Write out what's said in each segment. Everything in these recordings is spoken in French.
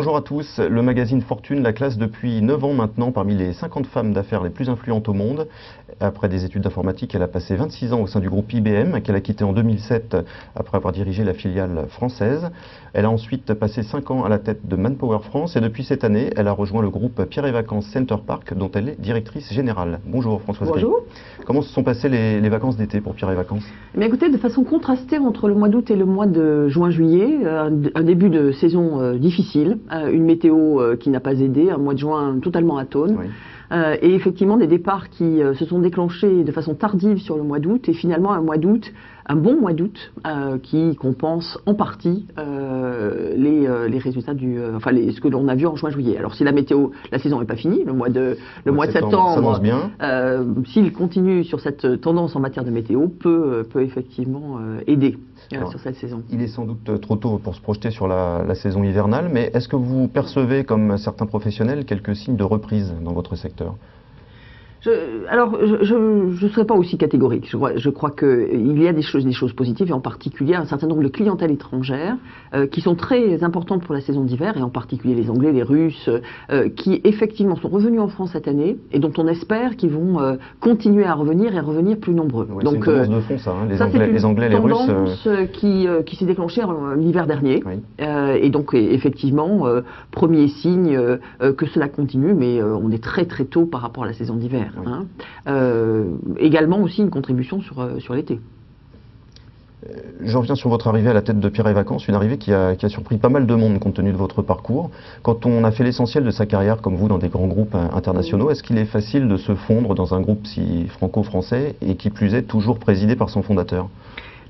Bonjour à tous. Le magazine Fortune la classe depuis 9 ans maintenant parmi les 50 femmes d'affaires les plus influentes au monde. Après des études d'informatique, elle a passé 26 ans au sein du groupe IBM, qu'elle a quitté en 2007 après avoir dirigé la filiale française. Elle a ensuite passé 5 ans à la tête de Manpower France et depuis cette année, elle a rejoint le groupe Pierre et Vacances Center Park dont elle est directrice générale. Bonjour Françoise Gris. Bonjour. Comment se sont passées les vacances d'été pour Pierre et Vacances? Eh bien, écoutez, de façon contrastée entre le mois d'août et le mois de juin-juillet, un début de saison difficile, une météo qui n'a pas aidé, un mois de juin totalement atone. Oui. Et effectivement des départs qui se sont déclenchés de façon tardive sur le mois d'août et finalement un bon mois d'août qui compense en partie les résultats ce que l'on a vu en juin-juillet. Alors si la saison n'est pas finie, le mois de septembre s'annonce bien. S'il continue sur cette tendance en matière de météo, peut effectivement aider. Sur cette saison. Il est sans doute trop tôt pour se projeter sur la saison hivernale, mais est-ce que vous percevez, comme certains professionnels, quelques signes de reprise dans votre secteur ? Je ne serais pas aussi catégorique. Je crois qu'il y a des choses positives, et en particulier un certain nombre de clientèles étrangères qui sont très importantes pour la saison d'hiver, et en particulier les Anglais, les Russes, qui effectivement sont revenus en France cette année, et dont on espère qu'ils vont continuer à revenir et à revenir plus nombreux. Oui, donc, c'est une tendance de fond, ça, hein, les Anglais, les Russes. C'est une tendance qui s'est déclenchée l'hiver dernier, oui. Et donc effectivement, premier signe que cela continue, mais on est très très tôt par rapport à la saison d'hiver. Oui. Hein. Également aussi une contribution sur l'été. Je reviens sur votre arrivée à la tête de Pierre et Vacances, une arrivée qui a surpris pas mal de monde compte tenu de votre parcours. Quand on a fait l'essentiel de sa carrière comme vous dans des grands groupes internationaux, est-ce qu'il est facile de se fondre dans un groupe si franco-français et qui plus est toujours présidé par son fondateur ?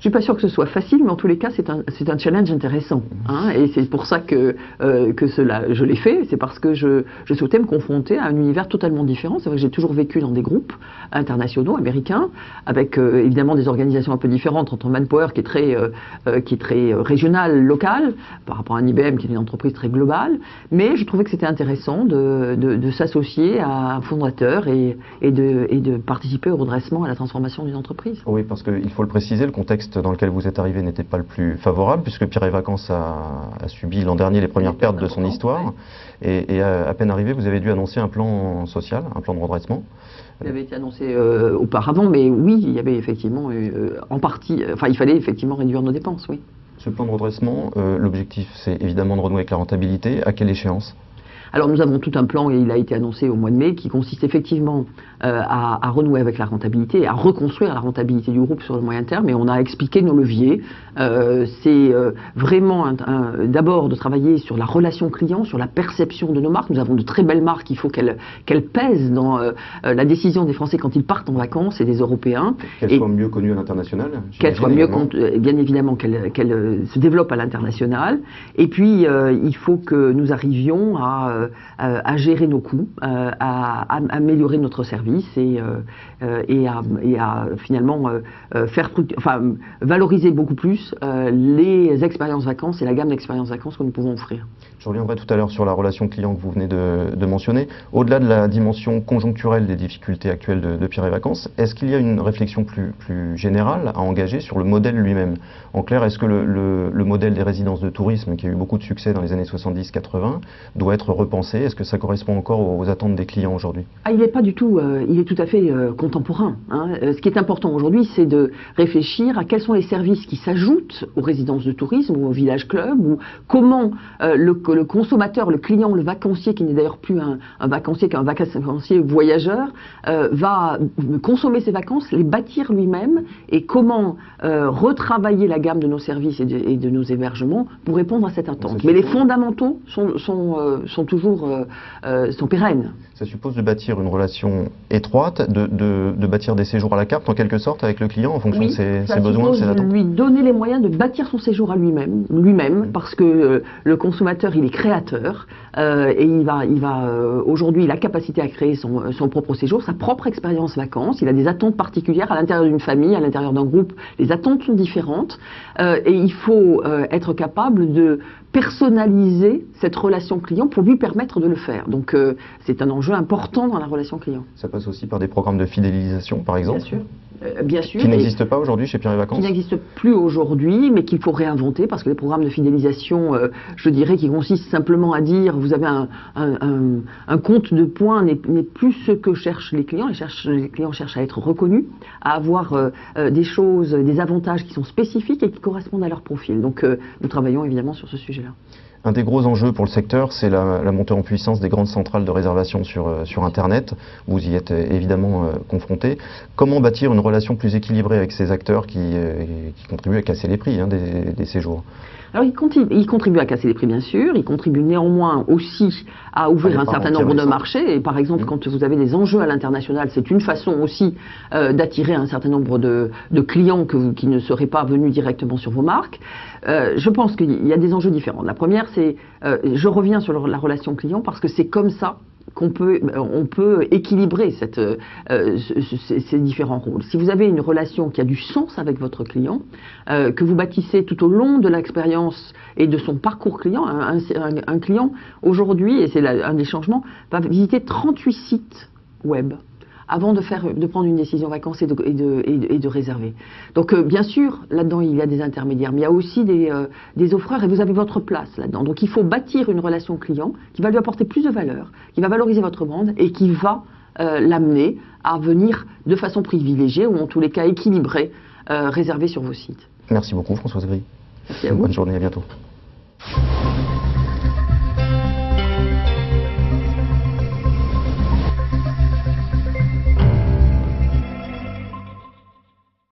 Je ne suis pas sûre que ce soit facile, mais en tous les cas, c'est un challenge intéressant. Hein, et c'est pour ça que je l'ai fait. C'est parce que je souhaitais me confronter à un univers totalement différent. C'est vrai que j'ai toujours vécu dans des groupes internationaux, américains, avec évidemment des organisations un peu différentes entre Manpower, qui est très régional, local, par rapport à un IBM, qui est une entreprise très globale. Mais je trouvais que c'était intéressant de s'associer à un fondateur et de participer au redressement, à la transformation d'une entreprise. Oui, parce qu'il faut le préciser, le contexte dans lequel vous êtes arrivé n'était pas le plus favorable, puisque Pierre et Vacances a subi l'an dernier les premières pertes de son histoire. Ouais. Et à peine arrivé, vous avez dû annoncer un plan social, un plan de redressement. Il avait été annoncé auparavant, mais oui, il y avait effectivement, en partie, il fallait effectivement réduire nos dépenses, oui. Ce plan de redressement, l'objectif, c'est évidemment de renouer avec la rentabilité. À quelle échéance ? Alors nous avons tout un plan, et il a été annoncé au mois de mai, qui consiste effectivement à renouer avec la rentabilité, et à reconstruire la rentabilité du groupe sur le moyen terme, et on a expliqué nos leviers. C'est vraiment d'abord de travailler sur la relation client, sur la perception de nos marques. Nous avons de très belles marques, il faut qu'elles pèsent dans la décision des Français quand ils partent en vacances, et des Européens. Qu'elles soient mieux connues à l'international. Qu'elles soient mieux, bien évidemment, qu'elles se développent à l'international. Et puis il faut que nous arrivions à gérer nos coûts, à améliorer notre service et à finalement valoriser beaucoup plus les expériences vacances et la gamme d'expériences vacances que nous pouvons offrir. Je reviendrai tout à l'heure sur la relation client que vous venez de mentionner. Au-delà de la dimension conjoncturelle des difficultés actuelles de Pierre et Vacances, est-ce qu'il y a une réflexion plus générale à engager sur le modèle lui-même? En clair, est-ce que le modèle des résidences de tourisme, qui a eu beaucoup de succès dans les années 70-80, doit être repensé? Est-ce que ça correspond encore aux attentes des clients aujourd'hui? Il n'est pas du tout, il est tout à fait contemporain. Hein. Ce qui est important aujourd'hui, c'est de réfléchir à quels sont les services qui s'ajoutent aux résidences de tourisme ou aux village clubs, ou comment le consommateur, le client, le vacancier, qui n'est d'ailleurs plus un vacancier qu'un vacancier voyageur, va consommer ses vacances, les bâtir lui-même, et comment retravailler la gamme de nos services et de nos hébergements pour répondre à cette attente. Mais les fondamentaux sont toujours pérennes. Ça suppose de bâtir une relation étroite, de bâtir des séjours à la carte en quelque sorte avec le client en fonction de ses besoins, de ses attentes. Lui donner les moyens de bâtir son séjour à lui-même, parce que le consommateur, il est créateur, et il va aujourd'hui, il a capacité à créer son propre séjour, sa propre expérience vacances. Il a des attentes particulières à l'intérieur d'une famille, à l'intérieur d'un groupe. Les attentes sont différentes, et il faut être capable de personnaliser cette relation client pour lui permettre de le faire. Donc c'est un enjeu important dans la relation client. Ça passe aussi par des programmes de fidélisation, par exemple? bien sûr. Qui n'existe pas aujourd'hui chez Pierre et Vacances? Qui n'existe plus aujourd'hui, mais qu'il faut réinventer, parce que les programmes de fidélisation, je dirais, qui consistent simplement à dire vous avez un compte de points n'est plus ce que cherchent les clients. Les clients cherchent à être reconnus, à avoir des choses, des avantages qui sont spécifiques et qui correspondent à leur profil. Donc nous travaillons évidemment sur ce sujet-là. Un des gros enjeux pour le secteur, c'est la montée en puissance des grandes centrales de réservation sur Internet. Vous y êtes évidemment confronté. Comment bâtir une relation plus équilibrée avec ces acteurs qui contribuent à casser les prix des séjours? Alors, il contribue à casser les prix, bien sûr. Il contribue néanmoins aussi à ouvrir un certain nombre de marchés. Et par exemple, quand vous avez des enjeux à l'international, c'est une façon aussi d'attirer un certain nombre de clients qui ne seraient pas venus directement sur vos marques. Je pense qu'il y a des enjeux différents. La première, c'est, je reviens sur la relation client parce que c'est comme ça on peut équilibrer ces différents rôles. Si vous avez une relation qui a du sens avec votre client, que vous bâtissez tout au long de l'expérience et de son parcours client, un client aujourd'hui, et c'est un des changements, va visiter 38 sites web avant de prendre une décision vacances et de réserver. Donc bien sûr, là-dedans il y a des intermédiaires, mais il y a aussi des offreurs et vous avez votre place là-dedans. Donc il faut bâtir une relation client qui va lui apporter plus de valeur, qui va valoriser votre brand et qui va l'amener à venir de façon privilégiée ou en tous les cas équilibrée réserver sur vos sites. Merci beaucoup Françoise Gris. Merci à vous. Bonne journée, à bientôt.